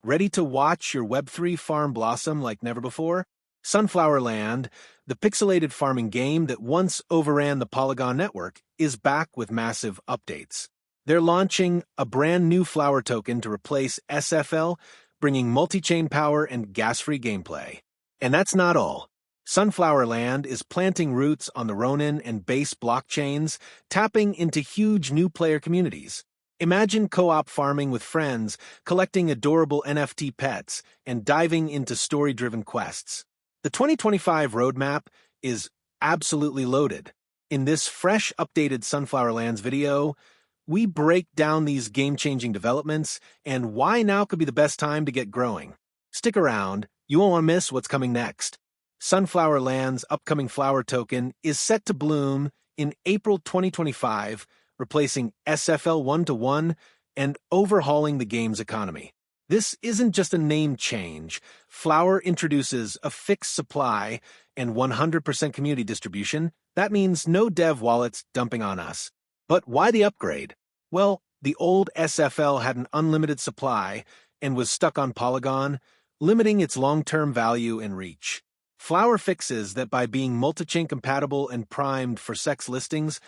Ready to watch your Web3 farm blossom like never before? Sunflower Land, the pixelated farming game that once overran the Polygon network, is back with massive updates. They're launching a brand new flower token to replace SFL, bringing multi-chain power and gas-free gameplay. And that's not all. Sunflower Land is planting roots on the Ronin and Base blockchains, tapping into huge new player communities. Imagine co-op farming with friends, collecting adorable NFT pets, and diving into story-driven quests. The 2025 roadmap is absolutely loaded. In this fresh, updated Sunflower Lands video, we break down these game-changing developments and why now could be the best time to get growing. Stick around, you won't want to miss what's coming next. Sunflower Land's upcoming flower token is set to bloom in April 2025, replacing SFL 1-to-1 and overhauling the game's economy. This isn't just a name change. Flower introduces a fixed supply and 100% community distribution. That means no dev wallets dumping on us. But why the upgrade? Well, the old SFL had an unlimited supply and was stuck on Polygon, limiting its long-term value and reach. Flower fixes that by being multi-chain compatible and primed for sex listings,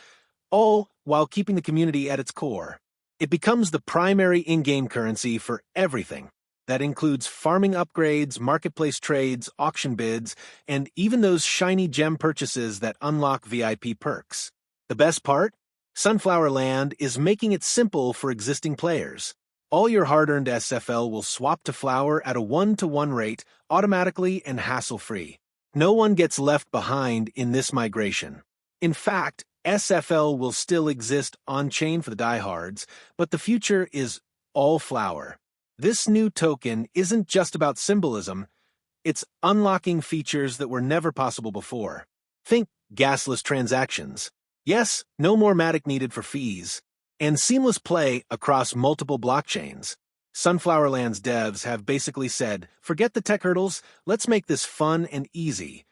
all while keeping the community at its core. It becomes the primary in-game currency for everything. That includes farming upgrades, marketplace trades, auction bids, and even those shiny gem purchases that unlock VIP perks. The best part? Sunflower Land is making it simple for existing players. All your hard-earned SFL will swap to Flower at a 1-to-1 rate, automatically and hassle-free. No one gets left behind in this migration. In fact, SFL will still exist on-chain for the diehards, but the future is all Flower. This new token isn't just about symbolism, it's unlocking features that were never possible before. Think gasless transactions. Yes, no more Matic needed for fees. And seamless play across multiple blockchains. Sunflower Land's devs have basically said, forget the tech hurdles, let's make this fun and easy.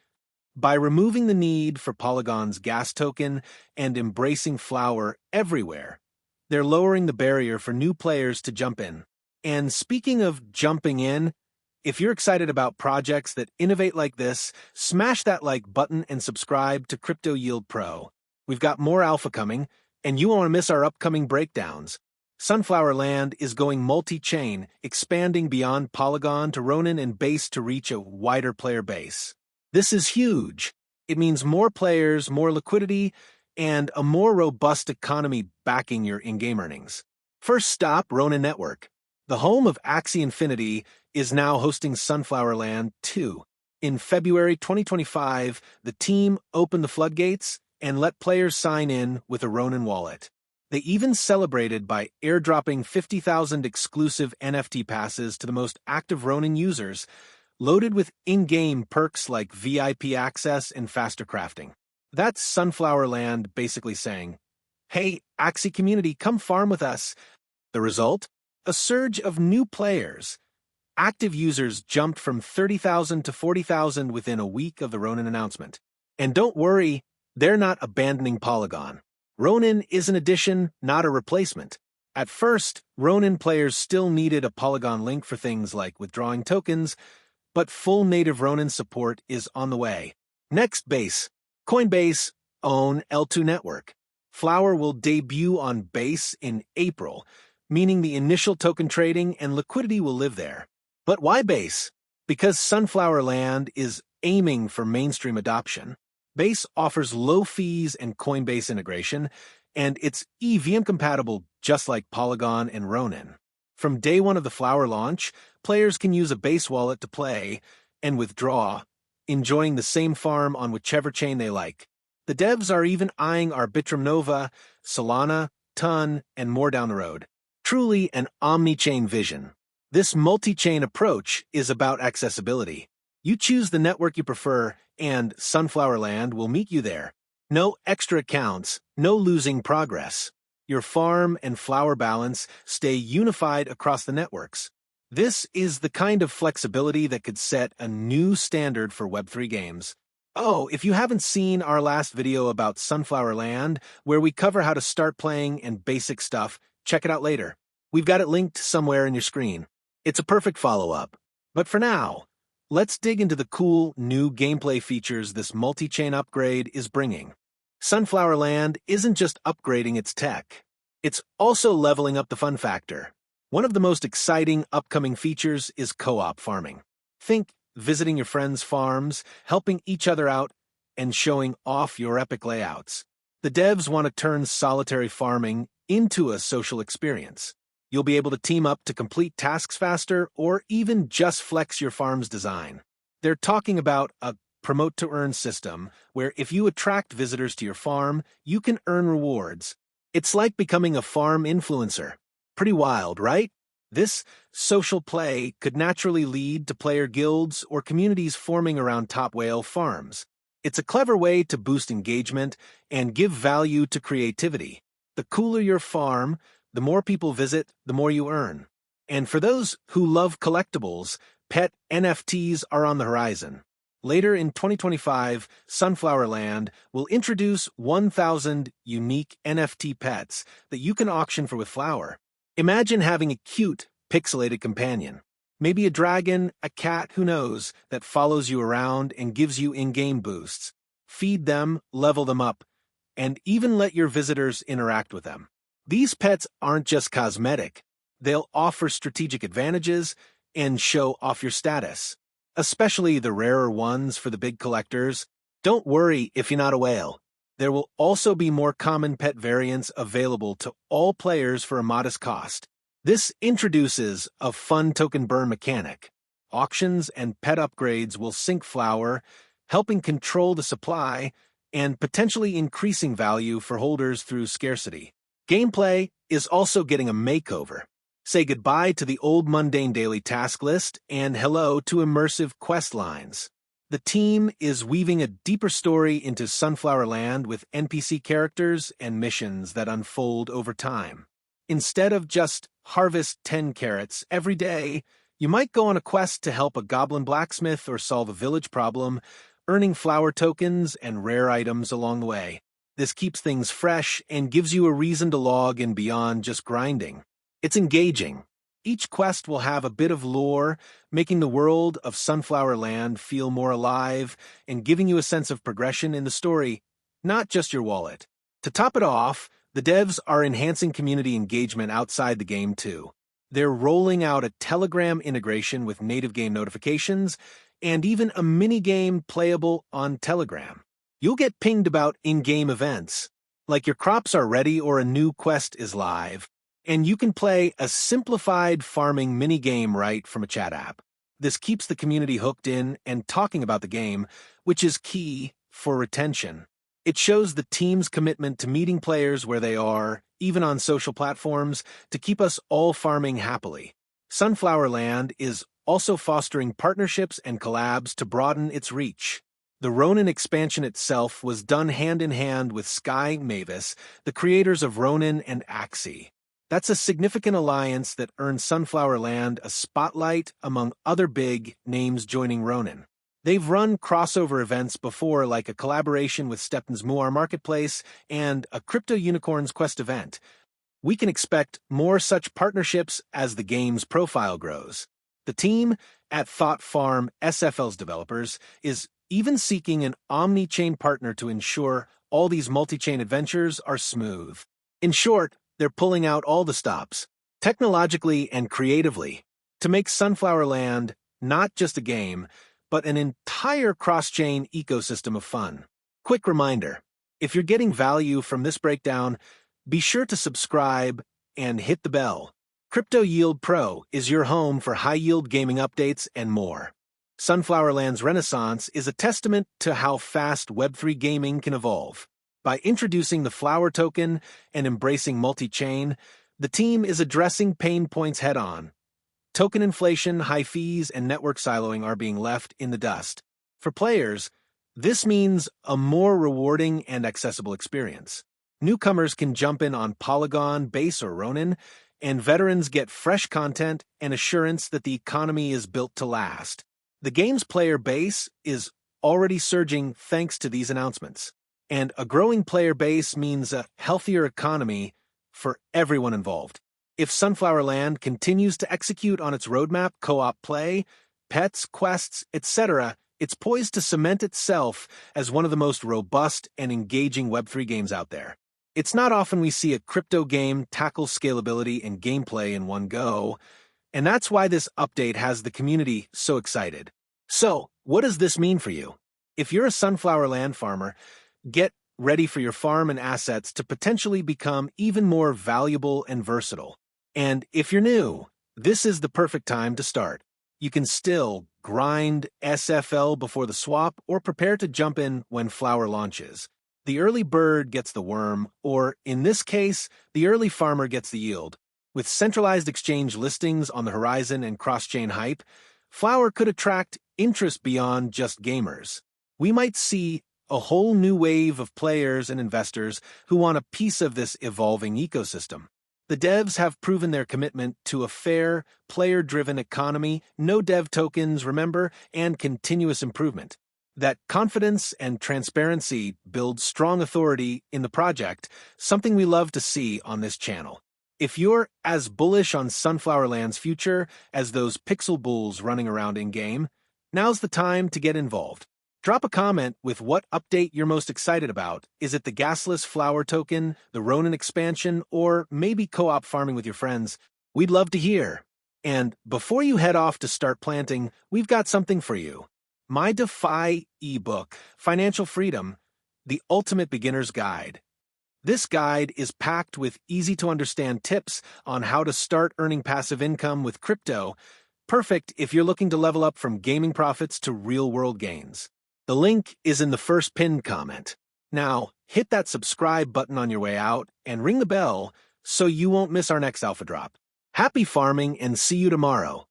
By removing the need for Polygon's gas token and embracing Flower everywhere, they're lowering the barrier for new players to jump in. And speaking of jumping in, if you're excited about projects that innovate like this, smash that like button and subscribe to Crypto Yield Pro. We've got more alpha coming, and you won't want to miss our upcoming breakdowns. Sunflower Land is going multi-chain, expanding beyond Polygon to Ronin and Base to reach a wider player base. This is huge. It means more players, more liquidity, and a more robust economy backing your in-game earnings. First stop, Ronin Network. The home of Axie Infinity is now hosting Sunflower Land 2. In February 2025, the team opened the floodgates and let players sign in with a Ronin wallet. They even celebrated by airdropping 50,000 exclusive NFT passes to the most active Ronin users, loaded with in-game perks like VIP access and faster crafting. That's Sunflower Land basically saying, hey, Axie community, come farm with us. The result? A surge of new players. Active users jumped from 30,000 to 40,000 within a week of the Ronin announcement. And don't worry, they're not abandoning Polygon. Ronin is an addition, not a replacement. At first, Ronin players still needed a Polygon link for things like withdrawing tokens, but full native Ronin support is on the way. Next, Base. Coinbase own L2 network. Flower will debut on Base in April, meaning the initial token trading and liquidity will live there. But why Base? Because Sunflower Land is aiming for mainstream adoption. Base offers low fees and Coinbase integration, and it's EVM compatible just like Polygon and Ronin. From day one of the Flower launch, players can use a Base wallet to play and withdraw, enjoying the same farm on whichever chain they like. The devs are even eyeing Arbitrum Nova, Solana, Ton, and more down the road. Truly an omni-chain vision. This multi-chain approach is about accessibility. You choose the network you prefer, and Sunflower Land will meet you there. No extra accounts, no losing progress. Your farm and flower balance stay unified across the networks. This is the kind of flexibility that could set a new standard for Web3 games. Oh, if you haven't seen our last video about Sunflower Land, where we cover how to start playing and basic stuff, check it out later. We've got it linked somewhere in your screen. It's a perfect follow-up. But for now, let's dig into the cool new gameplay features this multi-chain upgrade is bringing. Sunflower Land isn't just upgrading its tech. It's also leveling up the fun factor. One of the most exciting upcoming features is co-op farming. Think visiting your friends' farms, helping each other out, and showing off your epic layouts. The devs want to turn solitary farming into a social experience. You'll be able to team up to complete tasks faster or even just flex your farm's design. They're talking about a promote-to-earn system where if you attract visitors to your farm, you can earn rewards. It's like becoming a farm influencer. Pretty wild, right? This social play could naturally lead to player guilds or communities forming around top whale farms. It's a clever way to boost engagement and give value to creativity. The cooler your farm, the more people visit, the more you earn. And for those who love collectibles, pet NFTs are on the horizon. Later in 2025, Sunflower Land will introduce 1,000 unique NFT pets that you can auction for with Flower. Imagine having a cute, pixelated companion. Maybe a dragon, a cat, who knows, that follows you around and gives you in-game boosts. Feed them, level them up, and even let your visitors interact with them. These pets aren't just cosmetic. They'll offer strategic advantages and show off your status. Especially the rarer ones for the big collectors. Don't worry if you're not a whale. There will also be more common pet variants available to all players for a modest cost. This introduces a fun token burn mechanic. Auctions and pet upgrades will sync Flower, helping control the supply and potentially increasing value for holders through scarcity. Gameplay is also getting a makeover. Say goodbye to the old mundane daily task list and hello to immersive quest lines. The team is weaving a deeper story into Sunflower Land with NPC characters and missions that unfold over time. Instead of just harvest 10 carrots every day, you might go on a quest to help a goblin blacksmith or solve a village problem, earning flower tokens and rare items along the way. This keeps things fresh and gives you a reason to log in beyond just grinding. It's engaging. Each quest will have a bit of lore, making the world of Sunflower Land feel more alive and giving you a sense of progression in the story, not just your wallet. To top it off, the devs are enhancing community engagement outside the game too. They're rolling out a Telegram integration with native game notifications and even a mini-game playable on Telegram. You'll get pinged about in-game events, like your crops are ready or a new quest is live, and you can play a simplified farming mini-game right from a chat app. This keeps the community hooked in and talking about the game, which is key for retention. It shows the team's commitment to meeting players where they are, even on social platforms, to keep us all farming happily. Sunflower Land is also fostering partnerships and collabs to broaden its reach. The Ronin expansion itself was done hand-in-hand with Sky Mavis, the creators of Ronin and Axie. That's a significant alliance that earned Sunflower Land a spotlight among other big names joining Ronin. They've run crossover events before, like a collaboration with Stepton's Muar Marketplace and a Crypto Unicorns Quest event. We can expect more such partnerships as the game's profile grows. The team at Thought Farm SFL's developers is even seeking an omni-chain partner to ensure all these multi-chain adventures are smooth. In short, they're pulling out all the stops, technologically and creatively, to make Sunflower Land not just a game, but an entire cross-chain ecosystem of fun. Quick reminder, if you're getting value from this breakdown, be sure to subscribe and hit the bell. Crypto Yield Pro is your home for high-yield gaming updates and more. Sunflower Land's renaissance is a testament to how fast Web3 gaming can evolve. By introducing the Flower token and embracing multi-chain, the team is addressing pain points head-on. Token inflation, high fees, and network siloing are being left in the dust. For players, this means a more rewarding and accessible experience. Newcomers can jump in on Polygon, Base, or Ronin, and veterans get fresh content and assurance that the economy is built to last. The game's player base is already surging thanks to these announcements. And a growing player base means a healthier economy for everyone involved. If Sunflower Land continues to execute on its roadmap, co-op play, pets, quests, etc., it's poised to cement itself as one of the most robust and engaging Web3 games out there. It's not often we see a crypto game tackle scalability and gameplay in one go, and that's why this update has the community so excited. So, what does this mean for you? If you're a Sunflower Land farmer, get ready for your farm and assets to potentially become even more valuable and versatile. And if you're new, this is the perfect time to start. You can still grind SFL before the swap or prepare to jump in when Flower launches. The early bird gets the worm, or in this case, the early farmer gets the yield. With centralized exchange listings on the horizon and cross-chain hype, Flower could attract interest beyond just gamers. We might see a whole new wave of players and investors who want a piece of this evolving ecosystem. The devs have proven their commitment to a fair, player-driven economy, no dev tokens, remember, and continuous improvement. That confidence and transparency build strong authority in the project, something we love to see on this channel. If you're as bullish on Sunflower Land's future as those pixel bulls running around in-game, now's the time to get involved. Drop a comment with what update you're most excited about. Is it the gasless flower token, the Ronin expansion, or maybe co-op farming with your friends? We'd love to hear. And before you head off to start planting, we've got something for you. My DeFi eBook, Financial Freedom, the Ultimate Beginner's Guide. This guide is packed with easy-to-understand tips on how to start earning passive income with crypto, perfect if you're looking to level up from gaming profits to real-world gains. The link is in the first pinned comment. Now, hit that subscribe button on your way out and ring the bell so you won't miss our next alpha drop. Happy farming and see you tomorrow.